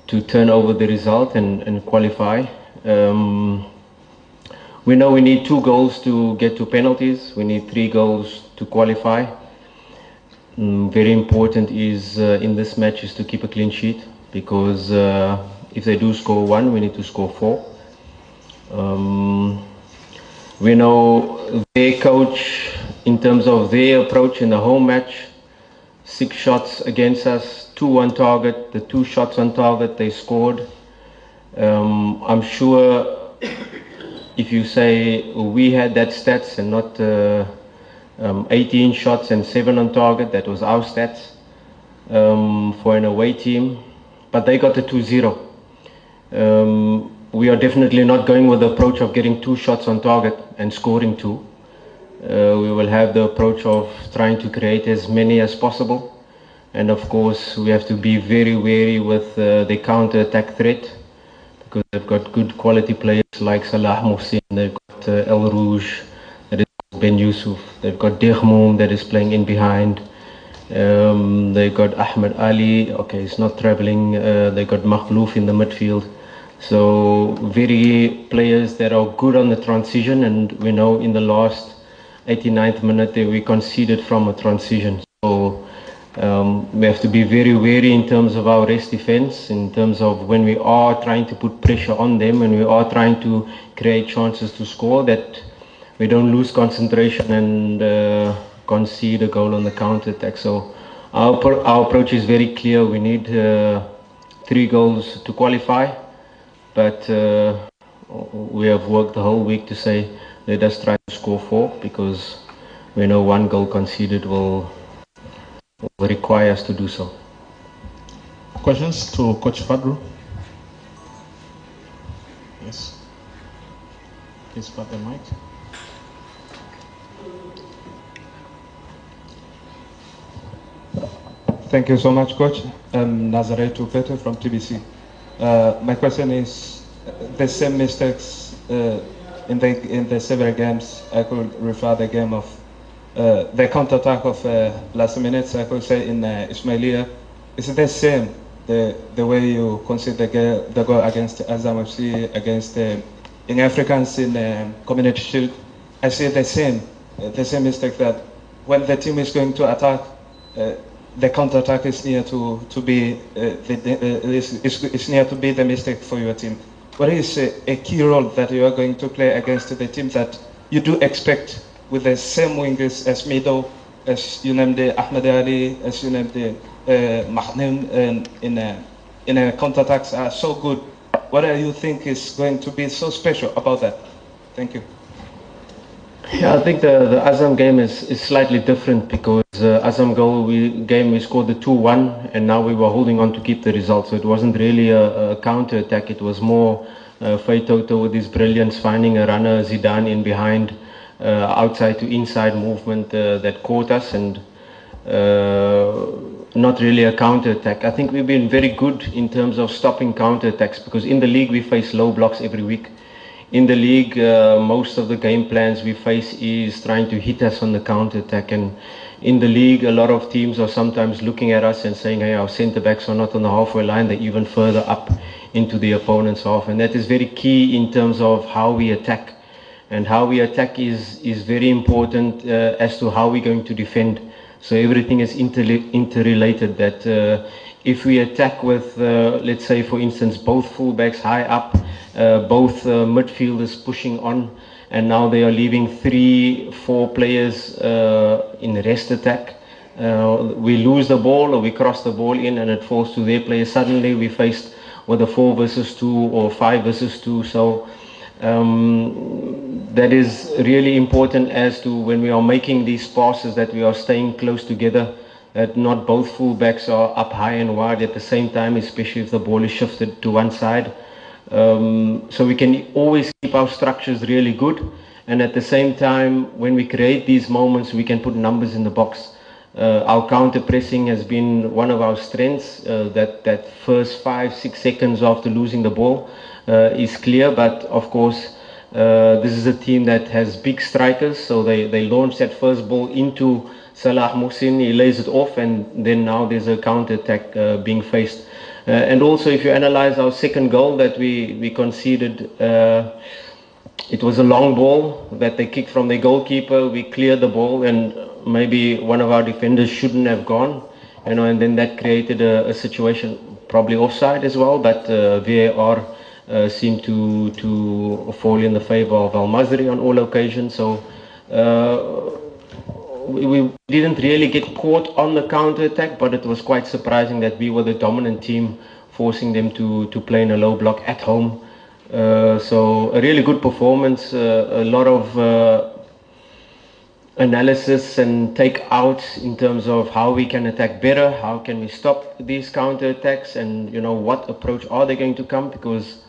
to turn over the result and qualify. We know we need 2 goals to get to penalties. We need 3 goals to qualify. Very important is in this match is to keep a clean sheet, because if they do score 1, we need to score 4. We know their coach, in terms of their approach in the home match, 6 shots against us, 2 on target. The 2 shots on target they scored. I'm sure if you say we had that stats and not 18 shots and 7 on target, that was our stats for an away team, but they got the 2-0. We are definitely not going with the approach of getting 2 shots on target and scoring 2. We will have the approach of trying to create as many as possible, and of course we have to be very wary with the counter-attack threat, because they've got good quality players like Salah Mohsin, they've got El Rouge, that is Ben Yusuf, they've got Dirmoum that is playing in behind, they've got Ahmed Ali, okay, he's not travelling, they've got Makhlouf in the midfield. So very players that are good on the transition, and we know in the last 89th minute that we conceded from a transition. So we have to be very wary in terms of our rest defense, in terms of when we are trying to put pressure on them, when we are trying to create chances to score, that we don't lose concentration and concede a goal on the counter-attack. So our approach is very clear. We need 3 goals to qualify, but we have worked the whole week to say let us try to score 4, because we know 1 goal conceded will require us to do so. Questions to Coach Fadlu? Yes. Please pass the mic. Thank you so much, Coach. I'm Nazare Tupete from TBC. My question is, the same mistakes in the several games, I could refer the game of the counter-attack of last minutes, I could say, in Ismailia. Is it the same, the way you consider the goal against Azam FC, against in Africans in Community Shield? I see the same mistake, that when the team is going to attack, the counter-attack is near to be is near to be the mistake for your team. What is a key role that you are going to play against the team that you do expect with the same wingers as Mido, as you named Ahmed Ali, as you named Mahmoud, in a counter-attacks are so good? What do you think is going to be so special about that? Thank you. Yeah, I think the Azam game is slightly different, because Azam game we scored the 2-1, and now we were holding on to keep the result. So it wasn't really a counter attack. It was more Faye Toto with his brilliance, finding a runner, Zidane in behind, outside to inside movement that caught us, and not really a counter attack. I think we've been very good in terms of stopping counter attacks, because in the league we face low blocks every week. In the league, most of the game plans we face is trying to hit us on the counter-attack, and in the league a lot of teams are sometimes looking at us and saying, hey, our centre-backs are not on the halfway line, they're even further up into the opponent's half, and that is very key in terms of how we attack. And how we attack is very important as to how we're going to defend. So everything is interrelated, that if we attack with, let's say for instance, both fullbacks high up, both midfielders pushing on, and now they are leaving 3-4 players in rest attack. We lose the ball, or we cross the ball in and it falls to their players. Suddenly we faced with a 4 versus 2 or 5 versus 2. So that is really important as to when we are making these passes, that we are staying close together, that not both fullbacks are up high and wide at the same time, especially if the ball is shifted to one side. So we can always keep our structures really good, and at the same time, when we create these moments, we can put numbers in the box. Our counter pressing has been one of our strengths. That first 5-6 seconds after losing the ball is clear, but of course this is a team that has big strikers, so they launch that first ball into Salah Mohsin, he lays it off, and then now there's a counter attack being faced. And also, if you analyze our second goal that we conceded, it was a long ball that they kicked from their goalkeeper. We cleared the ball, and maybe one of our defenders shouldn't have gone, and then that created a situation, probably offside as well, but VAR seemed to fall in the favor of Al Masri on all occasions. So we didn't really get caught on the counter-attack, but it was quite surprising that we were the dominant team, forcing them to play in a low block at home. So a really good performance, a lot of analysis and take out in terms of how we can attack better, how can we stop these counter-attacks, and what approach are they going to come, because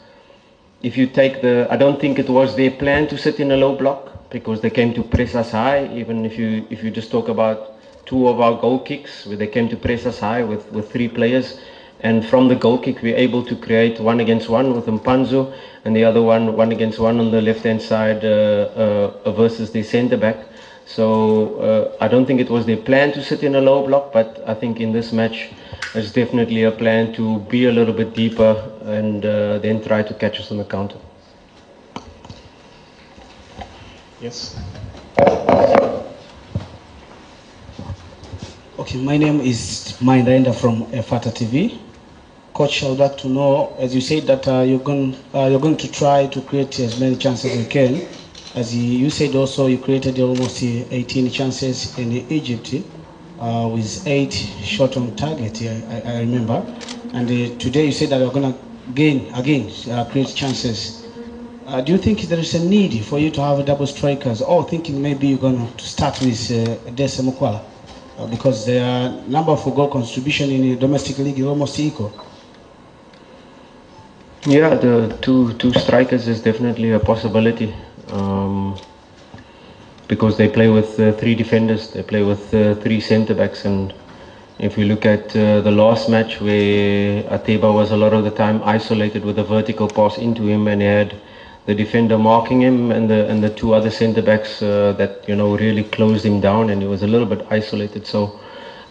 if you take I don't think it was their plan to sit in a low block, because they came to press us high. Even if you just talk about two of our goal kicks where they came to press us high with three players, and from the goal kick we're able to create 1-against-1 with Mpanzu, and the other 1-against-1 on the left hand side versus the centre back. So I don't think it was their plan to sit in a low block, but I think in this match there's definitely a plan to be a little bit deeper and then try to catch us on the counter. Yes. Okay, my name is Maindaenda from Fata TV. Coach, I would like to know, as you said that you're going to try to create as many chances as you can. As you said also, you created almost 18 chances in Egypt with 8 shot on target, I remember. And today you said that you're going to create chances. Do you think there is a need for you to have double strikers, or thinking maybe you're going to start with Dese Mukwala? Because the number for goal contribution in the domestic league is almost equal. Yeah, the two strikers is definitely a possibility, because they play with 3 defenders, they play with 3 centre backs, and if you look at the last match where Ateba was a lot of the time isolated with a vertical pass into him, and he had the defender marking him and the 2 other centre backs that really closed him down, and he was a little bit isolated. So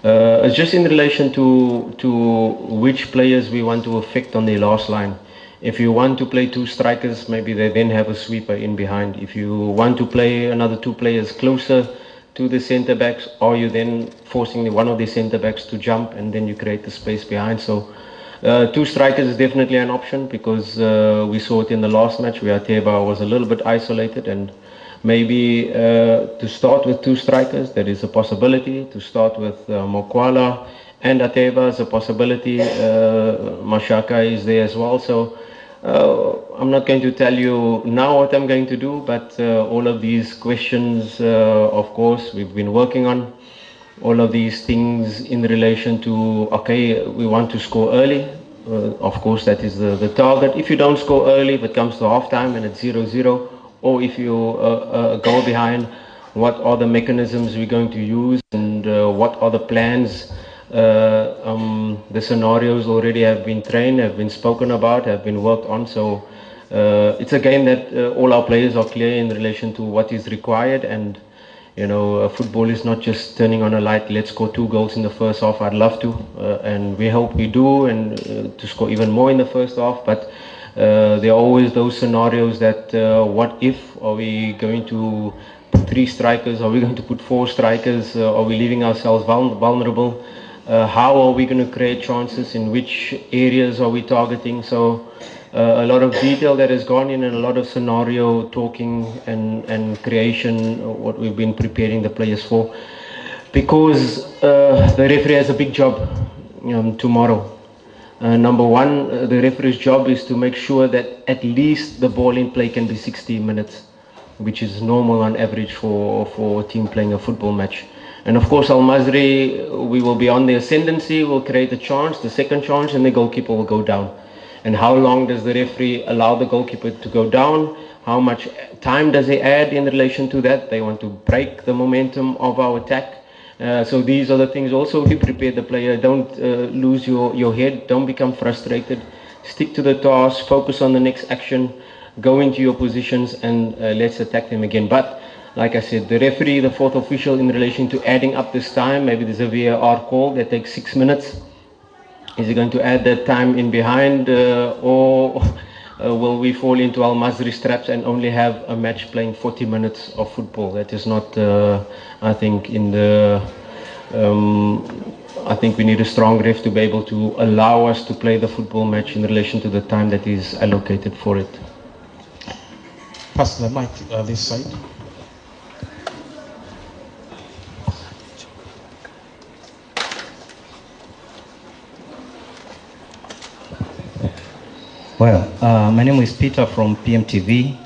it's just in relation to which players we want to affect on the last line. If you want to play 2 strikers, maybe they then have a sweeper in behind. If you want to play another 2 players closer to the centre backs, or you then forcing one of the centre backs to jump, and then you create the space behind. So 2 strikers is definitely an option, because we saw it in the last match where Ateba was a little bit isolated, and maybe to start with 2 strikers, there is a possibility. To start with Mukwala and Ateba is a possibility. Mashaka is there as well. So I'm not going to tell you now what I'm going to do, but all of these questions, of course, we've been working on. All of these things in relation to, okay, we want to score early. Of course, that is the target. If you don't score early, if it comes to half-time and it's 0-0, or if you go behind, what are the mechanisms we're going to use, and what are the plans? The scenarios already have been trained, have been spoken about, have been worked on. So it's a game that all our players are clear in relation to what is required, and football is not just turning on a light, let's score 2 goals in the first half. I'd love to, and we hope we do, and to score even more in the first half. But there are always those scenarios that what if, are we going to put 3 strikers, are we going to put 4 strikers, are we leaving ourselves vulnerable? How are we going to create chances, in which areas are we targeting? So a lot of detail that has gone in, and a lot of scenario talking and creation, what we've been preparing the players for, because the referee has a big job tomorrow. Number 1, the referee's job is to make sure that at least the ball in play can be 60 minutes, which is normal on average for a team playing a football match. And of course, Al Masri, we will be on the ascendancy, we'll create a chance, the second chance, and the goalkeeper will go down. And how long does the referee allow the goalkeeper to go down? How much time does he add in relation to that? They want to break the momentum of our attack. So these are the things also we prepare the player. Don't lose your head, don't become frustrated. Stick to the task, focus on the next action, go into your positions, and let's attack them again. But like I said, the referee, the 4th official, in relation to adding up this time, maybe there's a VAR call that takes 6 minutes. Is he going to add that time in behind, or will we fall into Al Masri's traps and only have a match playing 40 minutes of football? That is not, I think, in the. I think we need a strong ref to be able to allow us to play the football match in relation to the time that is allocated for it. Pass the mic this side. Well, my name is Peter from PMTV.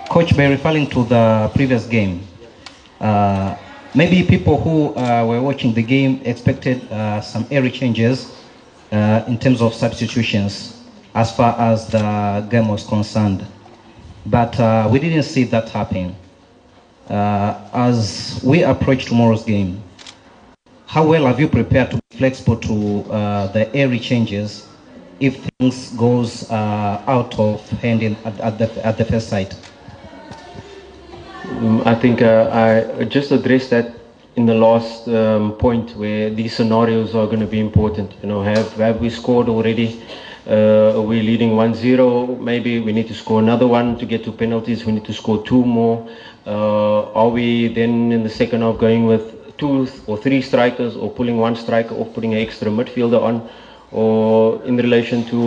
Coach, by referring to the previous game, maybe people who were watching the game expected some early changes in terms of substitutions as far as the game was concerned. But we didn't see that happen. As we approach tomorrow's game, how well have you prepared to be flexible to the early changes if things goes out of hand at the first sight? I think I just addressed that in the last point, where these scenarios are going to be important. You know, have we scored already? We're leading 1-0. Maybe we need to score another one to get to penalties. We need to score 2 more. Are we then in the second half going with 2 or 3 strikers, or pulling 1 striker off, putting an extra midfielder on? Or in relation to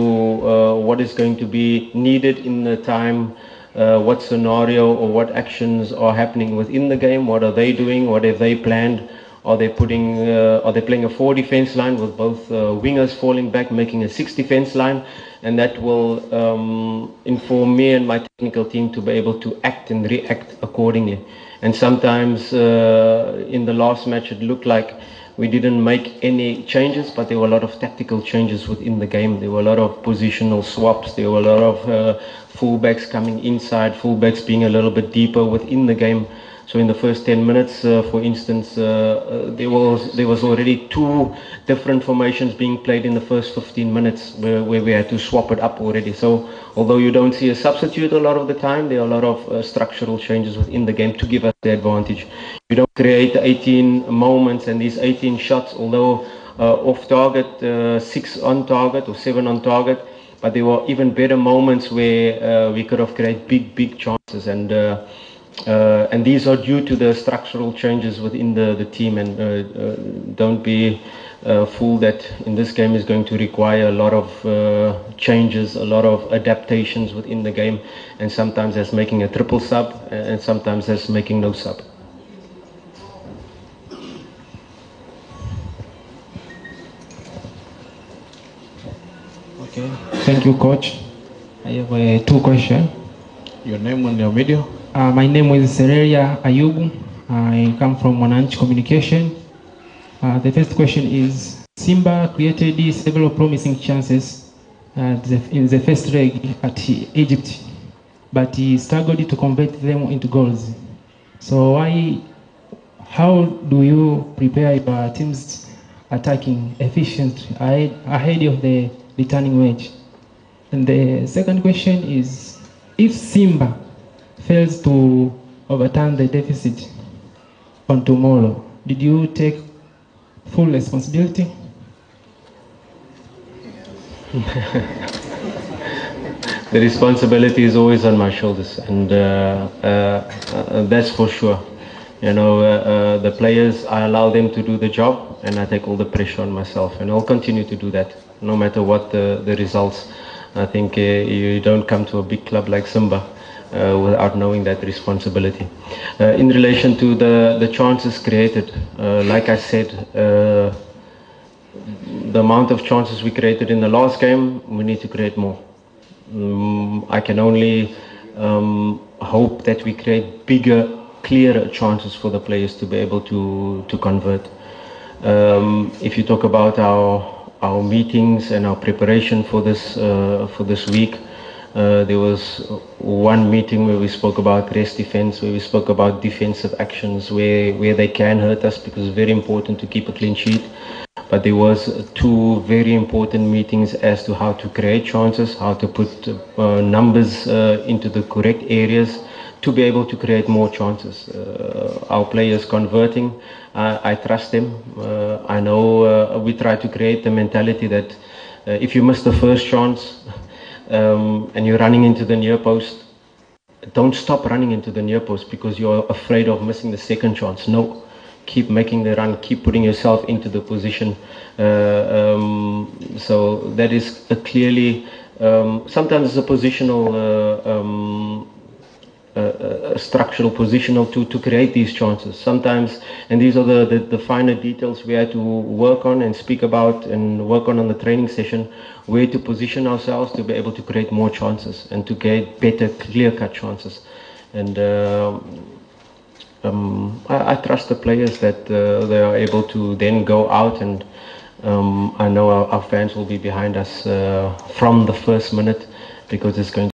what is going to be needed in the time, what scenario or what actions are happening within the game? What are they doing? What have they planned? Are they playing a 4 defense line with both wingers falling back, making a 6 defense line? And that will inform me and my technical team to be able to act and react accordingly. And sometimes in the last match it looked like we didn't make any changes, but there were a lot of tactical changes within the game. There were a lot of positional swaps. There were a lot of fullbacks coming inside, fullbacks being a little bit deeper within the game. So in the first 10 minutes, for instance, there was already 2 different formations being played in the first 15 minutes where we had to swap it up already. So although you don't see a substitute a lot of the time, there are a lot of structural changes within the game to give us the advantage. You don't create 18 moments and these 18 shots, although off target, 6 on target or 7 on target, but there were even better moments where we could have created big chances, and these are due to the structural changes within the team. And don't be fooled that in this game is going to require a lot of changes, a lot of adaptations within the game, and sometimes that's making a triple sub, and sometimes that's making no sub. Okay, thank you, Coach. I have 2 questions. Your name and your video? My name is Sereria Ayubu. I come from Mwananchi Communication. The first question is, Simba created several promising chances in the first leg at Egypt, but he struggled to convert them into goals. So how do you prepare your team's attacking efficiently ahead of the returning match? And the second question is, if Simba fails to overturn the deficit on tomorrow, did you take full responsibility? The responsibility is always on my shoulders, and that's for sure. You know, the players, I allow them to do the job, and I take all the pressure on myself, and I'll continue to do that, no matter what the results. I think you don't come to a big club like Simba without knowing that responsibility. In relation to the chances created, like I said, the amount of chances we created in the last game, we need to create more. I can only hope that we create bigger, clearer chances for the players to be able to convert. If you talk about our meetings and our preparation for this week, there was one meeting where we spoke about rest defense, where we spoke about defensive actions where they can hurt us, because it's very important to keep a clean sheet. But there was 2 very important meetings as to how to create chances, how to put numbers into the correct areas to be able to create more chances. Our players converting, I trust them. I know we try to create the mentality that if you miss the first chance and you're running into the near post, don't stop running into the near post because you're afraid of missing the second chance. No, keep making the run, keep putting yourself into the position. So that is clearly, sometimes it's a positional, structural, positional to create these chances. Sometimes, and these are the finer details we had to work on and speak about and work on the training session, where to position ourselves to be able to create more chances and to get better clear-cut chances. And I trust the players that they are able to then go out, and I know our fans will be behind us from the first minute, because it's going